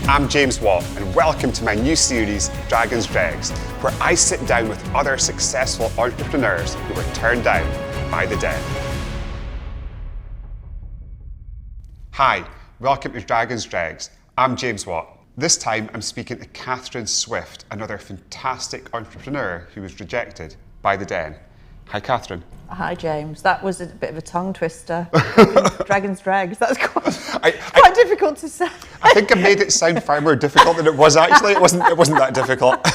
I'm James Watt, and welcome to my new series, Dregs, where I sit down with other successful entrepreneurs who were turned down by the dead. Hi, welcome to Dregs. I'm James Watt. This time I'm speaking to Catherine Swift, another fantastic entrepreneur who was rejected by the den. Hi, Catherine. Hi, James. That was a bit of a tongue twister. Dregs. That's quite difficult to say. I think I made it sound far more difficult than it was actually. It wasn't that difficult.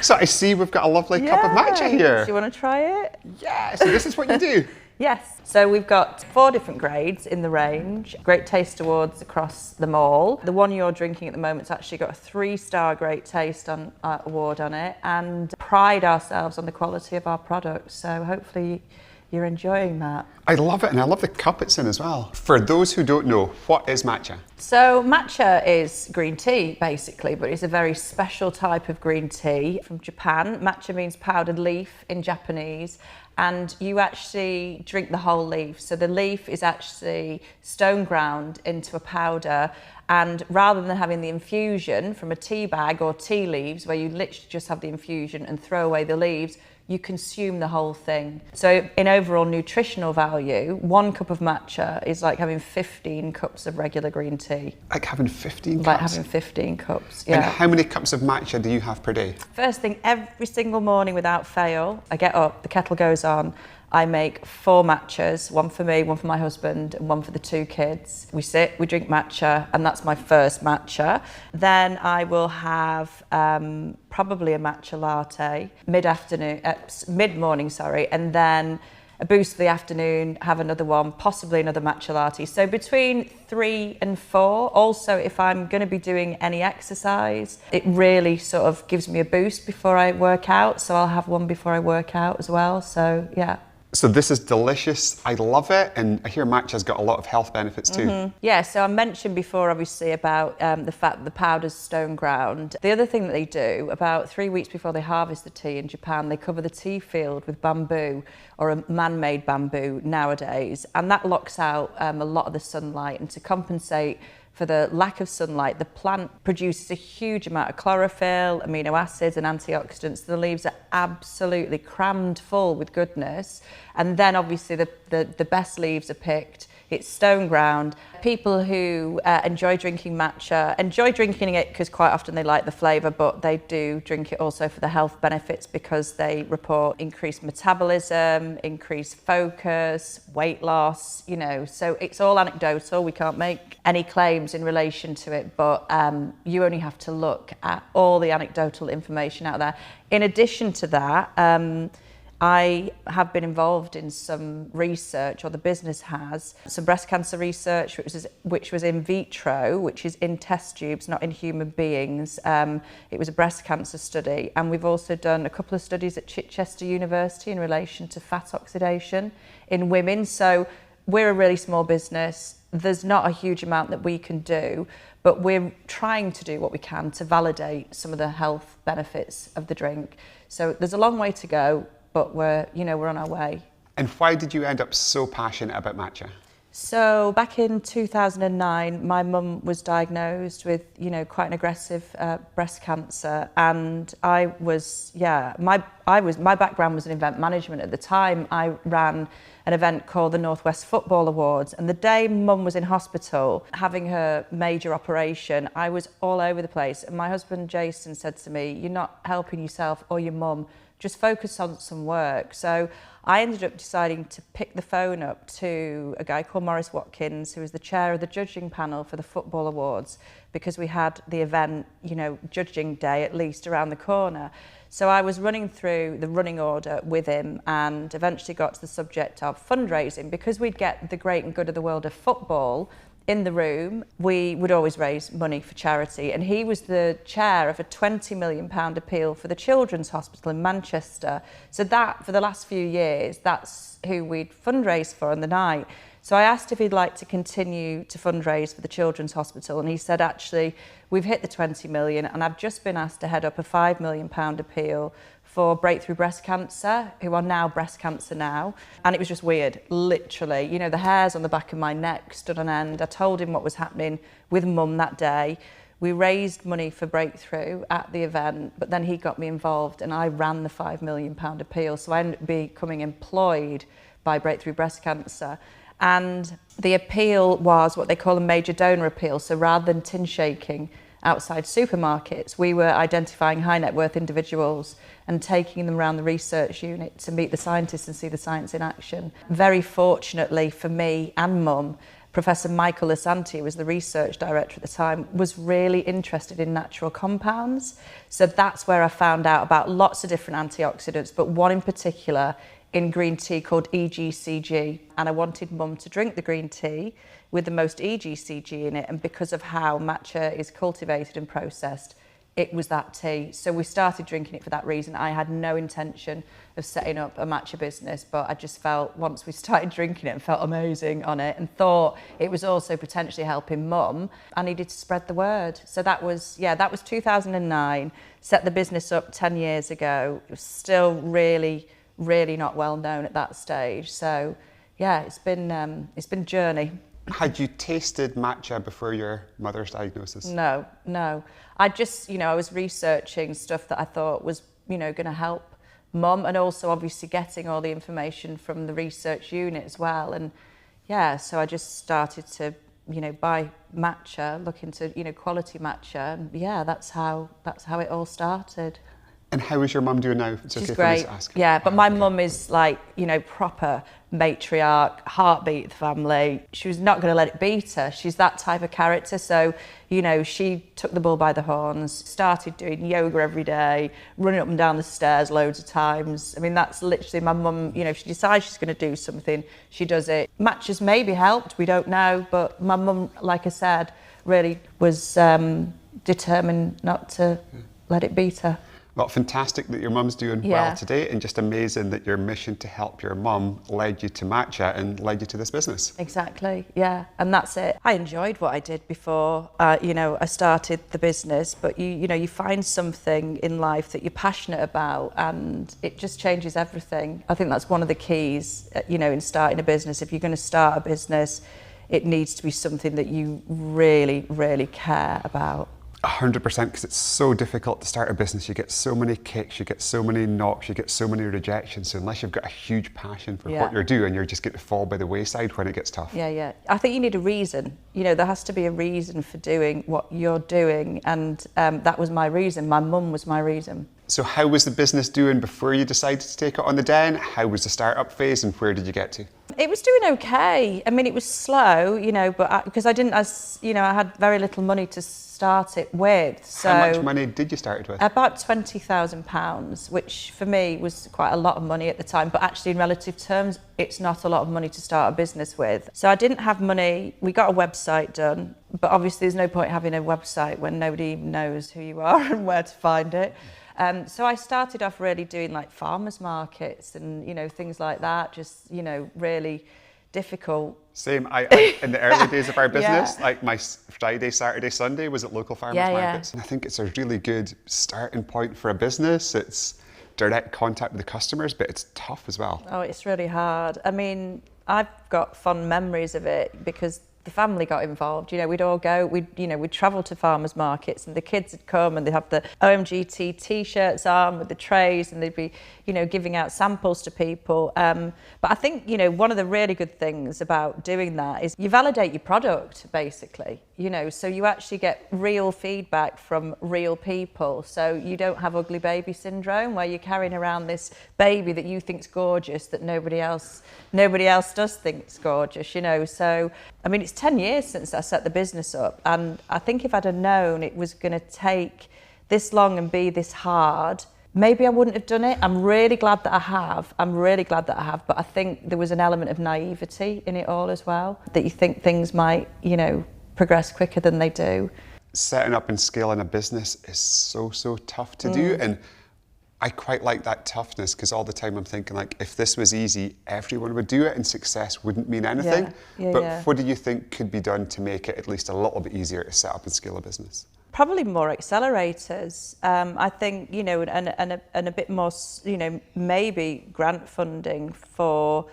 So I see we've got a lovely cup of matcha here. Do you want to try it? Yeah, so this is what you do. Yes. So we've got 4 different grades in the range. Great Taste Awards across them all. The one you're drinking at the moment's actually got a 3-star Great Taste award on it, and pride ourselves on the quality of our products. So hopefully you're enjoying that. I love it, and I love the cup it's in as well. For those who don't know, what is matcha? So matcha is green tea, basically, but it's a very special type of green tea from Japan. Matcha means powdered leaf in Japanese, and you actually drink the whole leaf. So the leaf is actually stone ground into a powder, and rather than having the infusion from a tea bag or tea leaves, where you literally just have the infusion and throw away the leaves, you consume the whole thing. So in overall nutritional value, 1 cup of matcha is like having 15 cups of regular green tea. Like having 15 cups? Like having 15 cups, yeah. And how many cups of matcha do you have per day? First thing, every single morning without fail, I get up, the kettle goes on, I make 4 matchas, 1 for me, 1 for my husband, and 1 for the 2 kids. We sit, we drink matcha, and that's my first matcha. Then I will have probably a matcha latte mid-morning, and then a boost for the afternoon, have another one, possibly another matcha latte. So between 3 and 4. Also, if I'm going to be doing any exercise, it really sort of gives me a boost before I work out. So I'll have 1 before I work out as well. So yeah. So this is delicious. I love it, and I hear matcha's got a lot of health benefits too. Mm-hmm. Yeah, so I mentioned before, obviously, about the fact that the powder's stone ground. The other thing that they do, about 3 weeks before they harvest the tea in Japan, they cover the tea field with bamboo, or a man-made bamboo nowadays, and that locks out a lot of the sunlight. And to compensate for the lack of sunlight, the plant produces a huge amount of chlorophyll, amino acids and antioxidants. The leaves are absolutely crammed full with goodness. And then obviously the best leaves are picked. It's stone ground. People who enjoy drinking matcha enjoy drinking it because quite often they like the flavour, but they do drink it also for the health benefits because they report increased metabolism, increased focus, weight loss, you know. So it's all anecdotal. We can't make any claims in relation to it, but you only have to look at all the anecdotal information out there. In addition to that, I have been involved in some research, or the business has, some breast cancer research, which was in vitro, which is in test tubes, not in human beings. It was a breast cancer study, and we've also done a couple of studies at Chichester University in relation to fat oxidation in women. So we're a really small business. There's not a huge amount that we can do, but we're trying to do what we can to validate some of the health benefits of the drink. So there's a long way to go, but we're on our way. And why did you end up so passionate about matcha? So back in 2009, my mum was diagnosed with, quite an aggressive breast cancer, and my background was in event management. At the time, I ran an event called the Northwest Football Awards, and the day Mum was in hospital having her major operation, I was all over the place. And my husband Jason said to me, "You're not helping yourself or your mum. Just focus on some work." So I ended up deciding to pick the phone up to a guy called Maurice Watkins, who was the chair of the judging panel for the Football Awards, because we had the event, judging day at least around the corner. So I was running through the running order with him and eventually got to the subject of fundraising. Because we'd get the great and good of the world of football in the room, we would always raise money for charity, and he was the chair of a £20 million appeal for the Children's Hospital in Manchester. So that, for the last few years, that's who we'd fundraise for on the night. So I asked if he'd like to continue to fundraise for the Children's Hospital, and he said, actually, we've hit the 20 million, and I've just been asked to head up a £5 million appeal for breakthrough breast cancer, who are now breast cancer now. And it was just weird, literally. You know, the hairs on the back of my neck stood on end. I told him what was happening with Mum that day. We raised money for Breakthrough at the event, but then he got me involved and I ran the £5 million appeal. So I ended up becoming employed by Breakthrough Breast Cancer. And the appeal was what they call a major donor appeal. So rather than tin shaking outside supermarkets, we were identifying high net worth individuals and taking them around the research unit to meet the scientists and see the science in action. Very fortunately for me and Mum, Professor Michael Lasanti, who was the research director at the time, was really interested in natural compounds. So that's where I found out about lots of different antioxidants, but one in particular in green tea called EGCG. And I wanted Mum to drink the green tea with the most EGCG in it. And because of how matcha is cultivated and processed, it was that tea. So we started drinking it for that reason. I had no intention of setting up a matcha business, but I just felt once we started drinking it and felt amazing on it and thought it was also potentially helping Mum, I needed to spread the word. So that was 2009, set the business up 10 years ago. It was still really not well known at that stage. So yeah, it's been a journey. Had you tasted matcha before your mother's diagnosis? No. I just, I was researching stuff that I thought was, going to help Mum, and also obviously getting all the information from the research unit as well. And yeah, so I just started to, buy matcha, look into, quality matcha. And yeah, that's how it all started. And how is your mum doing now? It's She's okay great. For me to ask. Yeah, but my mum is like, proper matriarch, heartbeat of the family. She was not going to let it beat her. She's that type of character. So, she took the bull by the horns, started doing yoga every day, running up and down the stairs loads of times. I mean, that's literally my mum, if she decides she's going to do something, she does it. Matches maybe helped, we don't know. But my mum, like I said, really was determined not to let it beat her. Well, fantastic that your mum's doing well today, and just amazing that your mission to help your mum led you to matcha and led you to this business. Exactly, yeah, and that's it. I enjoyed what I did before, I started the business, but you find something in life that you're passionate about and it just changes everything. I think that's one of the keys, in starting a business. If you're going to start a business, it needs to be something that you really, really care about. 100%, because it's so difficult to start a business. You get so many kicks, you get so many knocks, you get so many rejections. So unless you've got a huge passion for what you're doing, you're just going to fall by the wayside when it gets tough. Yeah. I think you need a reason. There has to be a reason for doing what you're doing. And that was my reason. My mum was my reason. So how was the business doing before you decided to take it on the Den? How was the startup phase and where did you get to? It was doing okay. I mean, it was slow, but because I had very little money to start it with. So how much money did you start it with? About £20,000, which for me was quite a lot of money at the time, but actually in relative terms, it's not a lot of money to start a business with. So I didn't have money. We got a website done, but obviously there's no point having a website when nobody even knows who you are and where to find it. So I started off really doing like farmers markets and, things like that, just, really difficult. Same. I in the early days of our business, like my Friday, Saturday, Sunday was at local farmers markets. And I think it's a really good starting point for a business. It's direct contact with the customers, but it's tough as well. Oh, it's really hard. I mean, I've got fond memories of it because the family got involved. We'd all go, we'd travel to farmers markets and the kids would come and they'd have the OMGTeas t-shirts on with the trays and they'd be, giving out samples to people. But I think, one of the really good things about doing that is you validate your product, basically, so you actually get real feedback from real people. So you don't have ugly baby syndrome where you're carrying around this baby that you think's gorgeous that nobody else does think it's gorgeous, So, I mean, it's 10 years since I set the business up, and I think if I'd have known it was going to take this long and be this hard, maybe I wouldn't have done it. I'm really glad that I have, but I think there was an element of naivety in it all as well, that you think things might, progress quicker than they do. Setting up and scaling a business is so tough to do, and I quite like that toughness because all the time I'm thinking like, if this was easy, everyone would do it and success wouldn't mean anything. But what do you think could be done to make it at least a little bit easier to set up and scale a business? Probably more accelerators. I think, you know, and a bit more, you know, maybe grant funding for.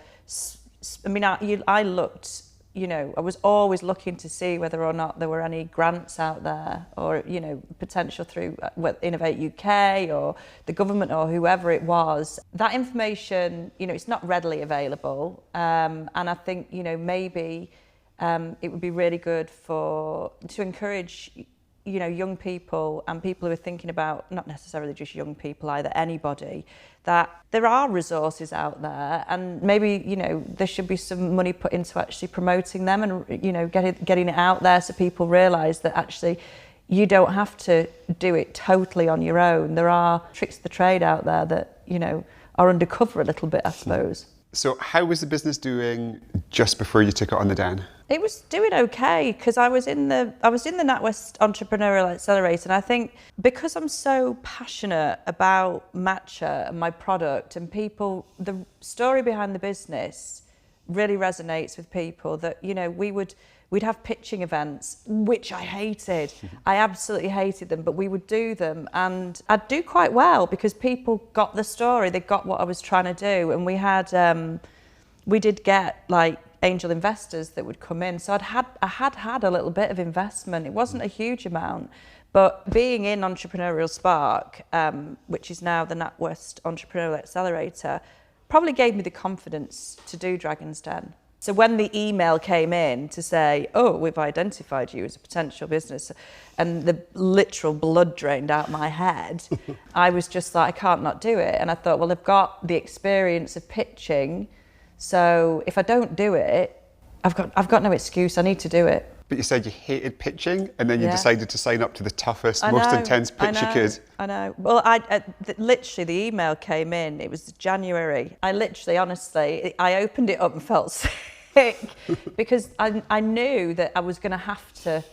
I mean, I looked. You know, I was always looking to see whether or not there were any grants out there, or, you know, potential through Innovate UK or the government or whoever it was. That information, you know, it's not readily available, and I think, you know, maybe it would be really good to encourage, you know, young people and people who are thinking about, not necessarily just young people either, anybody, that there are resources out there, and maybe, you know, there should be some money put into actually promoting them and, you know, getting it out there so people realise that actually you don't have to do it totally on your own. There are tricks of the trade out there that, you know, are undercover a little bit, I suppose. So how was the business doing just before you took it on the Den? It was doing okay because I was in the NatWest Entrepreneurial Accelerator, and I think because I'm so passionate about matcha and my product and people, the story behind the business really resonates with people. That, you know, we'd have pitching events, which I hated. I absolutely hated them, but we would do them, and I'd do quite well because people got the story, they got what I was trying to do, and we did get like angel investors that would come in. So I had a little bit of investment. It wasn't a huge amount, but being in Entrepreneurial Spark, which is now the NatWest Entrepreneurial Accelerator, probably gave me the confidence to do Dragon's Den. So when the email came in to say, oh, we've identified you as a potential business, and the literal blood drained out my head, I was just like, I can't not do it. And I thought, well, I've got the experience of pitching, so if I don't do it, I've got no excuse. I need to do it. But you said you hated pitching, and then you decided to sign up to the toughest, most intense pitch you could. I know. Well, literally, the email came in. It was January. I literally, honestly, I opened it up and felt sick because I knew that I was going to have to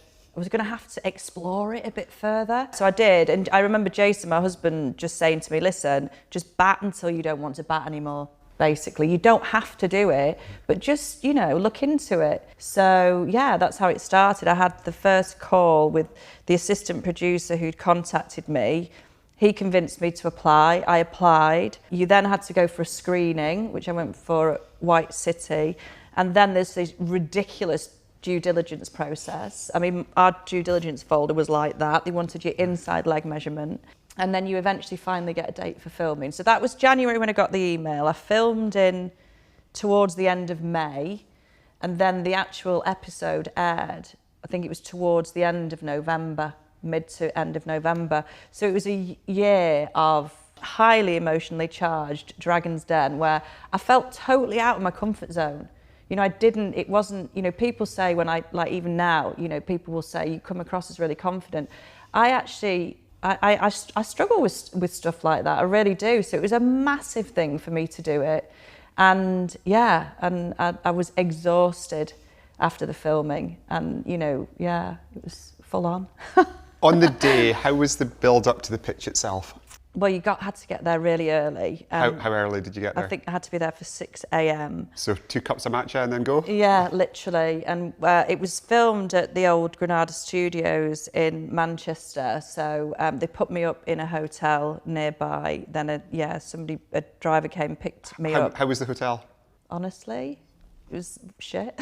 explore it a bit further. So I did, and I remember Jason, my husband, just saying to me, "Listen, just bat until you don't want to bat anymore." Basically, you don't have to do it, but just, you know, look into it. So yeah, that's how it started. I had the first call with the assistant producer who'd contacted me. He convinced me to apply. I applied. You then had to go for a screening, which I went for at White City. And then there's this ridiculous due diligence process. I mean, our due diligence folder was like that. They wanted your inside leg measurement. And then you eventually finally get a date for filming. So that was January when I got the email. I filmed towards the end of May, and then the actual episode aired, I think it was towards the end of November, mid to end of November. So it was a year of highly emotionally charged Dragon's Den where I felt totally out of my comfort zone. You know, it wasn't, you know, people say when even now, you know, people will say you come across as really confident. I struggle with stuff like that. I really do. So it was a massive thing for me to do it. And yeah, and I was exhausted after the filming. And, you know, yeah, it was full on. On the day, how was the build up to the pitch itself? Well, had to get there really early. How early did you get there? I think I had to be there for 6 a.m. So 2 cups of matcha and then go? Yeah, literally. And it was filmed at the old Granada Studios in Manchester. So they put me up in a hotel nearby. Then a driver came and picked me up. How was the hotel? Honestly, it was shit.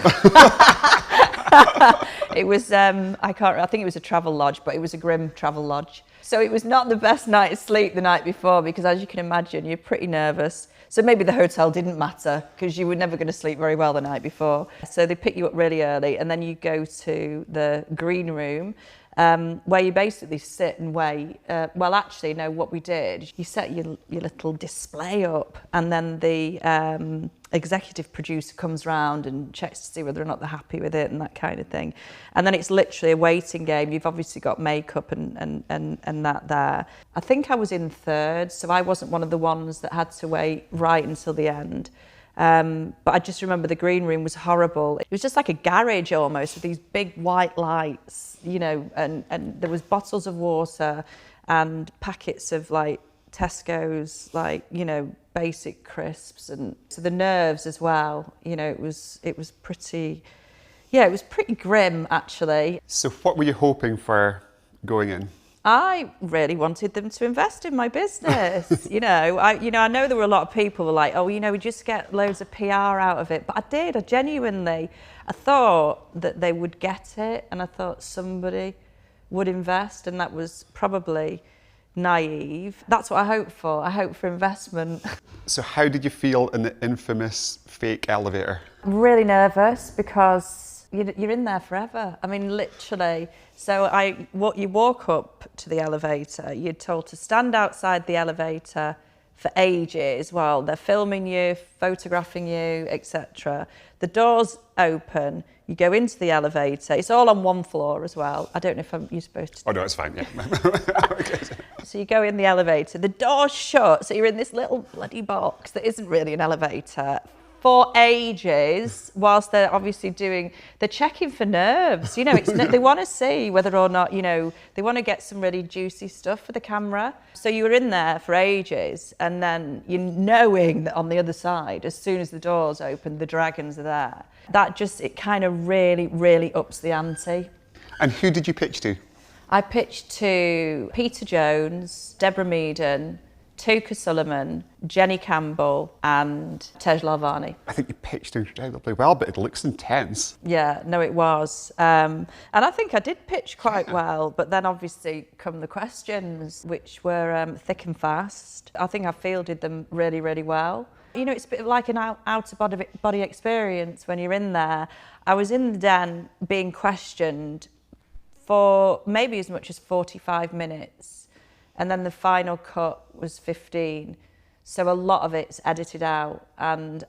It was, I think it was a travel lodge, but it was a grim travel lodge. So it was not the best night's sleep the night before because, as you can imagine, you're pretty nervous. So maybe the hotel didn't matter because you were never going to sleep very well the night before. So they pick you up really early and then you go to the green room where you basically sit and wait. Well, actually, no, what we did, you set your little display up and then the executive producer comes round and checks to see whether or not they're happy with it and that kind of thing. And then it's literally a waiting game. You've obviously got makeup and that there. I think I was in third, so I wasn't one of the ones that had to wait right until the end. But I just remember the green room was horrible. It was just like a garage almost with these big white lights, you know, and there was bottles of water and packets of like Tesco's, like, you know, basic crisps, and so the nerves as well, you know, it was pretty, yeah, it was pretty grim actually. So what were you hoping for going in? I really wanted them to invest in my business. I know there were a lot of people who were like, oh, we just get loads of PR out of it. But I did. I thought that they would get it, and I thought somebody would invest, and that was probably naive. That's what I hoped for. I hoped for investment. So how did you feel in the infamous fake elevator? Really nervous because you're in there forever. I mean, literally. So you walk up to the elevator, you're told to stand outside the elevator for ages while they're filming you, photographing you, etc. The doors open, you go into the elevator. It's all on one floor as well. I don't know if you're supposed to... Oh no, it's fine, yeah. Okay. So you go in the elevator, the door's shut, so you're in this little bloody box that isn't really an elevator for ages, whilst they're obviously they're checking for nerves. They want to see whether or not, they want to get some really juicy stuff for the camera. So you were in there for ages, and then you knowing that on the other side, as soon as the doors open, the dragons are there. It kind of really, really ups the ante. And who did you pitch to? I pitched to Peter Jones, Deborah Meaden, Tuka Sullivan, Jenny Campbell and Tej Lalvani. I think you pitched incredibly well, but it looks intense. Yeah, no, it was. And I think I did pitch quite well, but then obviously come the questions, which were thick and fast. I think I fielded them really, really well. It's a bit like an out-of-body experience when you're in there. I was in the den being questioned for maybe as much as 45 minutes. And then the final cut was 15. So a lot of it's edited out. And,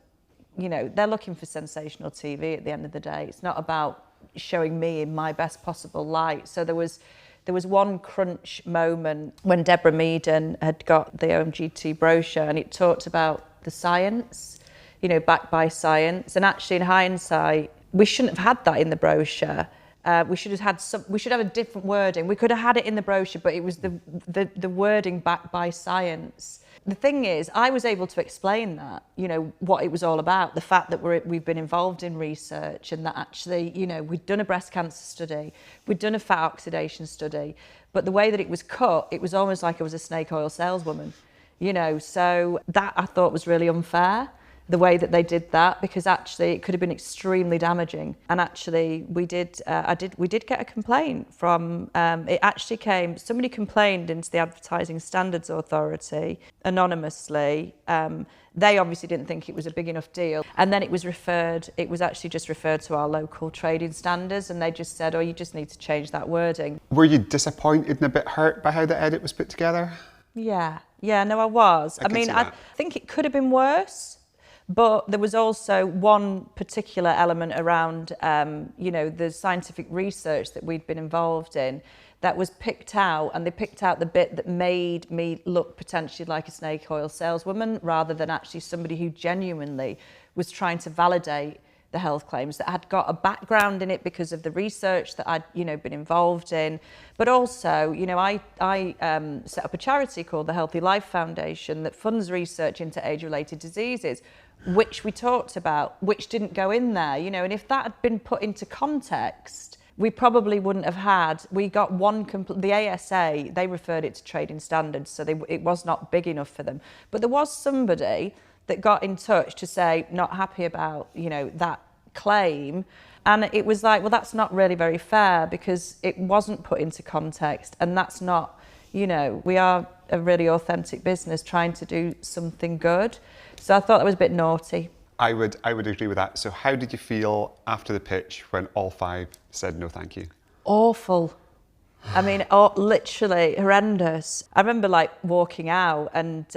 they're looking for sensational TV at the end of the day. It's not about showing me in my best possible light. So there was one crunch moment when Deborah Meaden had got the OMGT brochure, and it talked about the science, backed by science. And actually, in hindsight, we shouldn't have had that in the brochure. We should have a different wording. We could have had it in the brochure, but it was the wording backed by science. The thing is, I was able to explain that, what it was all about, the fact that we've been involved in research, and that actually, we'd done a breast cancer study, we'd done a fat oxidation study, but the way that it was cut, it was almost like I was a snake oil saleswoman, so that I thought was really unfair. The way that they did that, because actually it could have been extremely damaging. And actually we did get a complaint from, it actually came, somebody complained into the Advertising Standards Authority anonymously. They obviously didn't think it was a big enough deal. And then it was actually just referred to our local trading standards, and they just said, oh, you just need to change that wording. Were you disappointed and a bit hurt by how the edit was put together? Yeah, no, I was. I think it could have been worse. But there was also one particular element around, the scientific research that we'd been involved in that was picked out, and they picked out the bit that made me look potentially like a snake oil saleswoman rather than actually somebody who genuinely was trying to validate the health claims, that had got a background in it because of the research that I'd, been involved in. But also, I set up a charity called the Healthy Life Foundation that funds research into age-related diseases, which we talked about, which didn't go in there, and if that had been put into context, we probably wouldn't have had, we got the ASA, they referred it to trading standards, so it was not big enough for them. But there was somebody that got in touch to say, not happy about, that claim. And it was like, well, that's not really very fair because it wasn't put into context, and that's not, we are a really authentic business trying to do something good. So I thought that was a bit naughty. I would agree with that. So how did you feel after the pitch when all 5 said no thank you? Awful. Literally horrendous. I remember walking out, and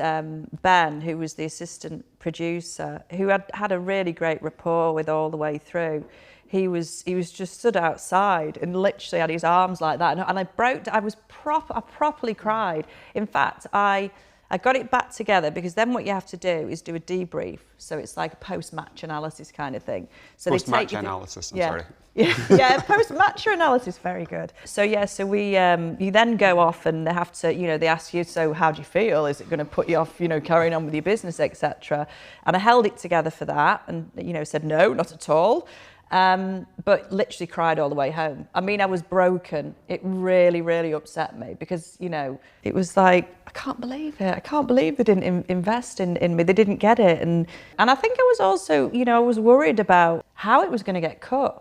Ben, who was the assistant producer, who had a really great rapport with all the way through, he was just stood outside and literally had his arms like that, and I properly cried. In fact, I got it back together, because then what you have to do is do a debrief. So it's like a post-match analysis kind of thing. So post-match analysis, I'm sorry. Yeah, post-match analysis, very good. So we, you then go off and they have to, they ask you, so how do you feel? Is it going to put you off, carrying on with your business, etc.? And I held it together for that and, said, no, not at all. but literally cried all the way home. I mean, I was broken. It really, really upset me because, you know, it was like, I can't believe it. I can't believe they didn't invest in me. They didn't get it. And I think I was also, you know, I was worried about how it was going to get cut.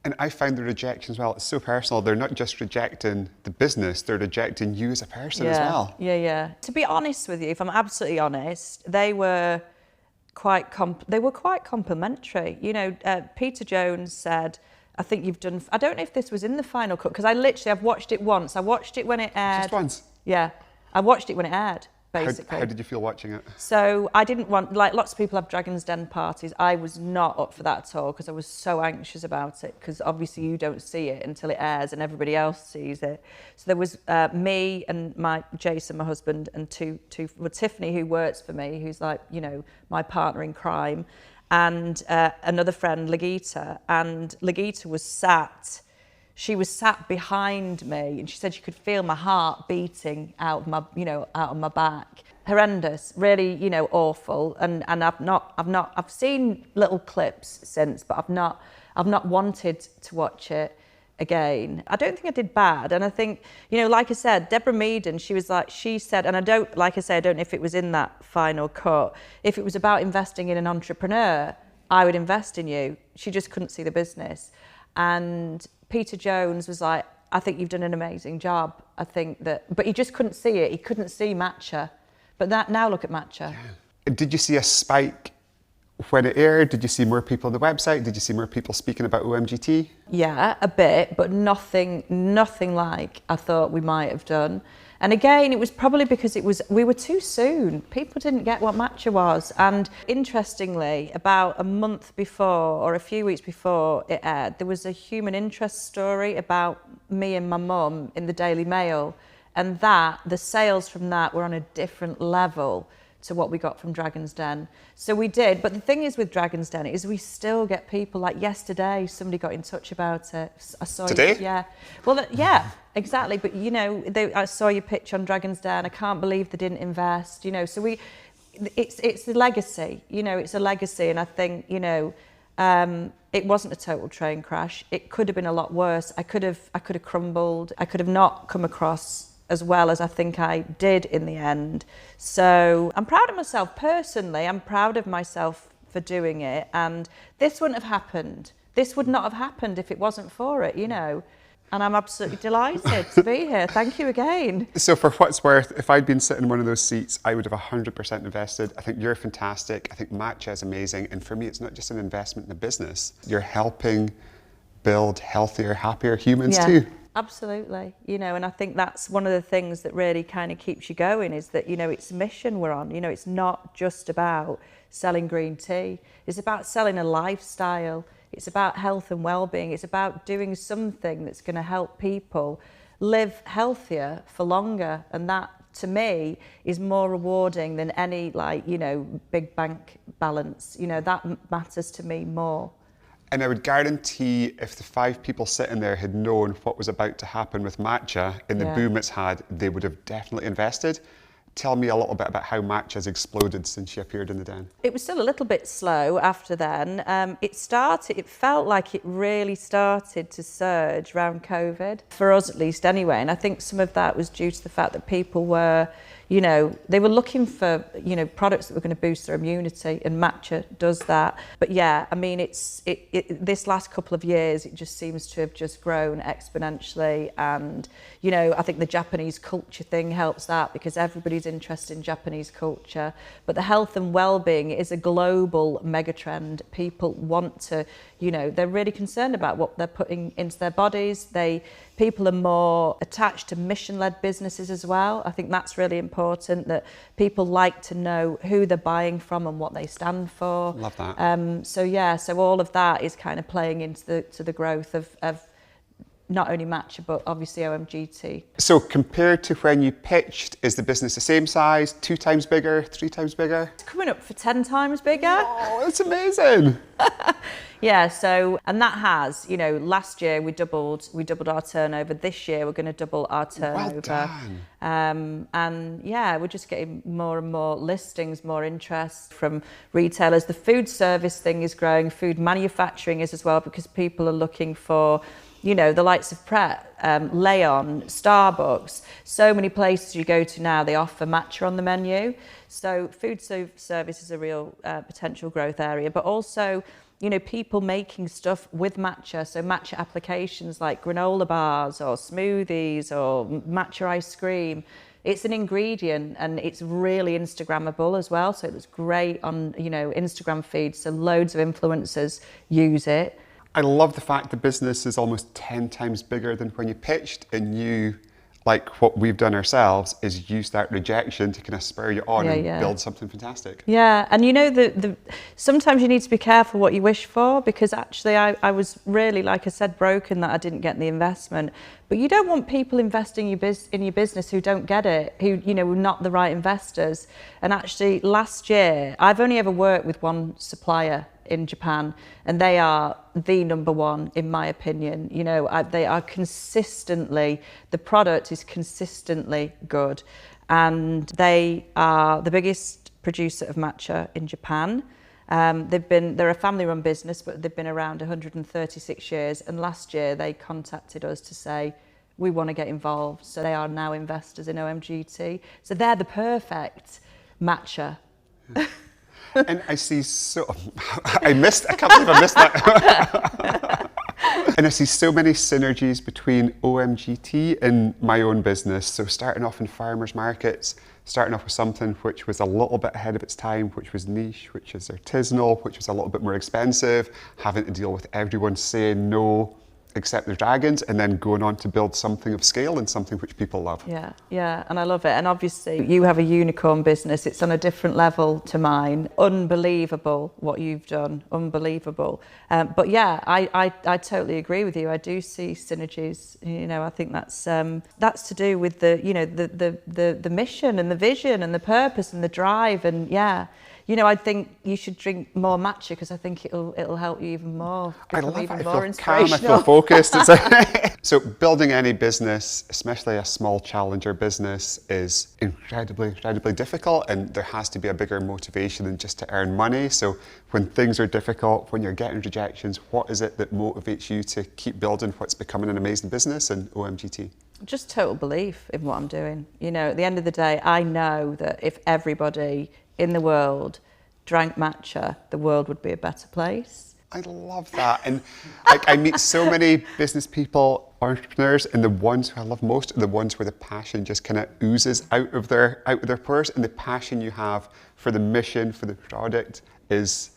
And I found the rejection as well, it's so personal. They're not just rejecting the business, they're rejecting you as a person as well. Yeah. To be honest with you, if I'm absolutely honest, they were quite complimentary. You know, Peter Jones said, I think you've done, I don't know if this was in the final cut, because I've watched it once. I watched it when it aired. Just once? Yeah, I watched it when it aired, basically. How did you feel watching it? So I didn't want, like lots of people have Dragon's Den parties, I was not up for that at all because I was so anxious about it, because obviously you don't see it until it airs and everybody else sees it. So there was me and Jason, my husband, and Tiffany, who works for me, who's like, you know, my partner in crime, and another friend, Legita, and Legita was sat behind me, and she said she could feel my heart beating out of my back. Horrendous, really, you know, awful. And I've seen little clips since, but I've not wanted to watch it again. I don't think I did bad, and I think, you know, like I said, Deborah Meaden, she said, and I don't know if it was in that final cut, if it was about investing in an entrepreneur, I would invest in you. She just couldn't see the business. And Peter Jones was like, I think you've done an amazing job. I think that, but he just couldn't see it. He couldn't see Matcha. But now look at Matcha. Yeah. Did you see a spike when it aired? Did you see more people on the website? Did you see more people speaking about OMGT? Yeah, a bit, but nothing like I thought we might have done. And again, it was probably because we were too soon. People didn't get what Matcha was. And interestingly, about a month before or a few weeks before it aired, there was a human interest story about me and my mum in the Daily Mail. And the sales from that were on a different level to what we got from Dragon's Den. So we did, but the thing is with Dragon's Den is we still get people, like yesterday, somebody got in touch about it. I saw Today? Yeah. Well, yeah, exactly. But you know, I saw your pitch on Dragon's Den. I can't believe they didn't invest, you know. So it's the legacy, you know, it's a legacy. And I think, you know, it wasn't a total train crash. It could have been a lot worse. I could have crumbled. I could have not come across as well as I think I did in the end. So I'm proud of myself personally. I'm proud of myself for doing it. And this wouldn't have happened. This would not have happened if it wasn't for it, you know. And I'm absolutely delighted to be here. Thank you again. So for what it's worth, if I'd been sitting in one of those seats, I would have 100% invested. I think you're fantastic. I think Matcha is amazing. And for me, it's not just an investment in a business. You're helping build healthier, happier humans too. Absolutely, you know, and I think that's one of the things that really kind of keeps you going is that, you know, it's a mission we're on. You know, it's not just about selling green tea. It's about selling a lifestyle. It's about health and well-being. It's about doing something that's going to help people live healthier for longer. And that, to me, is more rewarding than any, like, you know, big bank balance. You know, that matters to me more. And I would guarantee if the 5 people sitting there had known what was about to happen with Matcha in the boom it's had, they would have definitely invested. Tell me a little bit about how Matcha has exploded since she appeared in the Den. It was still a little bit slow after then. It felt like it really started to surge around COVID, for us at least anyway. And I think some of that was due to the fact that people were, you know, they were looking for, you know, products that were going to boost their immunity, and Matcha does that. But yeah, I mean, this last couple of years, it just seems to have just grown exponentially. And, you know, I think the Japanese culture thing helps that because everybody's interested in Japanese culture. But the health and well-being is a global megatrend. People want to, you know, they're really concerned about what they're putting into their bodies. People are more attached to mission-led businesses as well. I think that's really important, that people like to know who they're buying from and what they stand for. Love that. So all of that is kind of playing into the growth of not only matcha, but obviously OMGT. So compared to when you pitched, is the business the same size, 2 times bigger, 3 times bigger? It's coming up for 10 times bigger. Oh, that's amazing. Yeah, so, and that has, you know, last year we doubled our turnover. This year we're going to double our turnover. Well done. And yeah, we're just getting more and more listings, more interest from retailers. The food service thing is growing, food manufacturing is as well, because people are looking for, you know, the likes of Pret, Leon, Starbucks, so many places you go to now, they offer matcha on the menu. So food service is a real potential growth area, but also, you know, people making stuff with matcha. So matcha applications like granola bars or smoothies or matcha ice cream. It's an ingredient and it's really Instagrammable as well. So it looks great on, you know, Instagram feeds. So loads of influencers use it. I love the fact the business is almost 10 times bigger than when you pitched, and you, like what we've done ourselves, is use that rejection to kind of spur you on build something fantastic. Yeah, and you know, sometimes you need to be careful what you wish for, because actually I was really, like I said, broken that I didn't get the investment. But you don't want people investing in your business who don't get it, who, you know, were not the right investors. And actually last year, I've only ever worked with one supplier in Japan, and they are the number one in my opinion. You know, they are consistently, the product is consistently good, and they are the biggest producer of matcha in Japan. They're a family-run business, but they've been around 136 years, and last year they contacted us to say, we want to get involved. So they are now investors in OMGT. So they're the perfect matcha. And I see I can't believe I missed that. And I see so many synergies between OMGT and my own business. So starting off in farmers markets, starting off with something which was a little bit ahead of its time, which was niche, which is artisanal, which was a little bit more expensive, having to deal with everyone saying no, except the dragons, and then going on to build something of scale and something which people love. Yeah, and I love it. And obviously you have a unicorn business. It's on a different level to mine. Unbelievable what you've done, unbelievable. But yeah, I totally agree with you. I do see synergies. You know, I think that's to do with the, you know, the mission and the vision and the purpose and the drive, and yeah. You know, I think you should drink more matcha, because I think it'll help you even more. I love it. Even I more feel calm, I feel focused. So building any business, especially a small challenger business, is incredibly difficult, and there has to be a bigger motivation than just to earn money. So when things are difficult, when you're getting rejections, what is it that motivates you to keep building what's becoming an amazing business in OMGT? Just total belief in what I'm doing. You know, at the end of the day, I know that if everybody in the world drank matcha, the world would be a better place. I love that. And like, I meet so many business people, entrepreneurs, and the ones who I love most are the ones where the passion just kind of oozes out of their pores, and the passion you have for the mission, for the product, is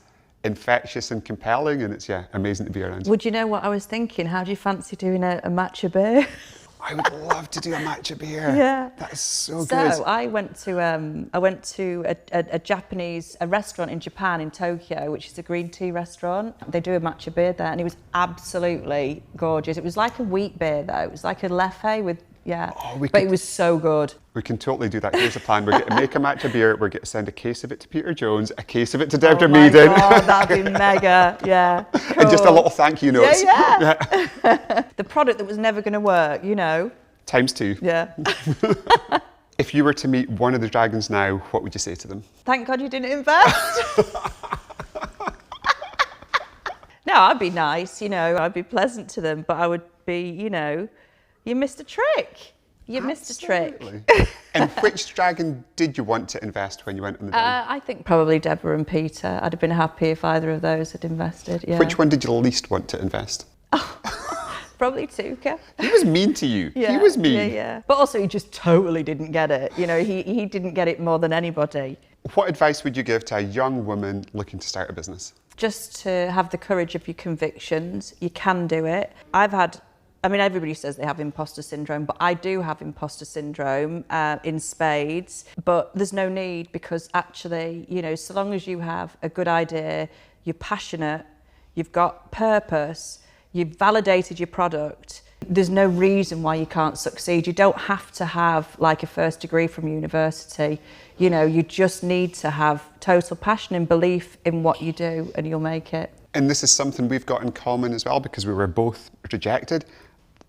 infectious and compelling, and it's amazing to be around. Would you know what I was thinking? How do you fancy doing a matcha beer? I would love to do a matcha beer. Yeah, that is so good. So I went to a Japanese restaurant in Japan, in Tokyo, which is a green tea restaurant. They do a matcha beer there, and it was absolutely gorgeous. It was like a wheat beer though. It was like a leffe with but it was so good. We can totally do that. Here's a plan. We're going to make a matcha beer. We're going to send a case of it to Peter Jones, a case of it to Deborah Meaden. Oh my God, that'd be mega. Yeah. Cool. And just a little thank you note. Yeah. The product that was never going to work, you know. ×2. Yeah. If you were to meet one of the dragons now, what would you say to them? Thank God you didn't invest. No, I'd be nice, you know, I'd be pleasant to them, but I would be, you know, you missed a trick. You missed a trick. And which dragon did you want to invest when you went on the day? I think probably Deborah and Peter. I'd have been happy if either of those had invested, yeah. Which one did you least want to invest? Probably Tuka. He was mean to you. Yeah, he was mean. Yeah. But also he just totally didn't get it. You know, he didn't get it more than anybody. What advice would you give to a young woman looking to start a business? Just to have the courage of your convictions. You can do it. Everybody says they have imposter syndrome, but I do have imposter syndrome in spades. But there's no need, because actually, you know, so long as you have a good idea, you're passionate, you've got purpose, you've validated your product, There's no reason why you can't succeed. You don't have to have like a first degree from university. You know, you just need to have total passion and belief in what you do, and you'll make it. And this is something we've got in common as well, because we were both rejected.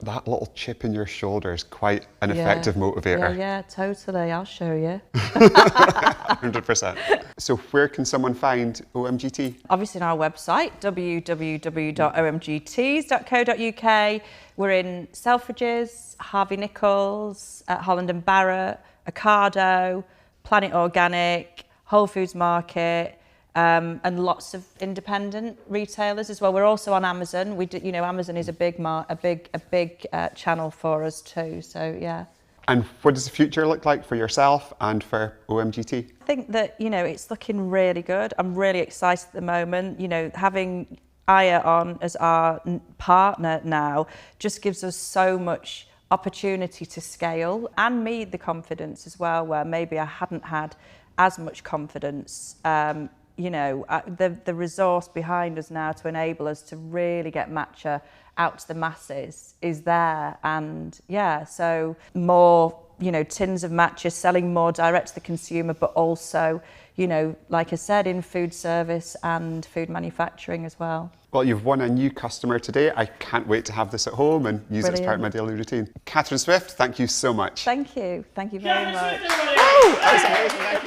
That little chip in your shoulder is quite an effective motivator. Yeah, totally. I'll show you. 100%. So where can someone find OMGT? Obviously on our website, www.omgteas.co.uk. We're in Selfridges, Harvey Nichols, Holland and Barrett, Ocado, Planet Organic, Whole Foods Market, and lots of independent retailers as well. We're also on Amazon. Amazon is a big channel for us too. So yeah. And what does the future look like for yourself and for OMGT? I think that it's looking really good. I'm really excited at the moment. Having Aya on as our partner now just gives us so much opportunity to scale, and me the confidence as well, where maybe I hadn't had as much confidence. The resource behind us now to enable us to really get matcha out to the masses is there. And so more, tins of matcha, selling more direct to the consumer, but also, like I said, in food service and food manufacturing as well. Well, you've won a new customer today. I can't wait to have this at home and use it as part of my daily routine. Catherine Swift, thank you so much. Thank you. Thank you very much. Oh, that was amazing. Thank you.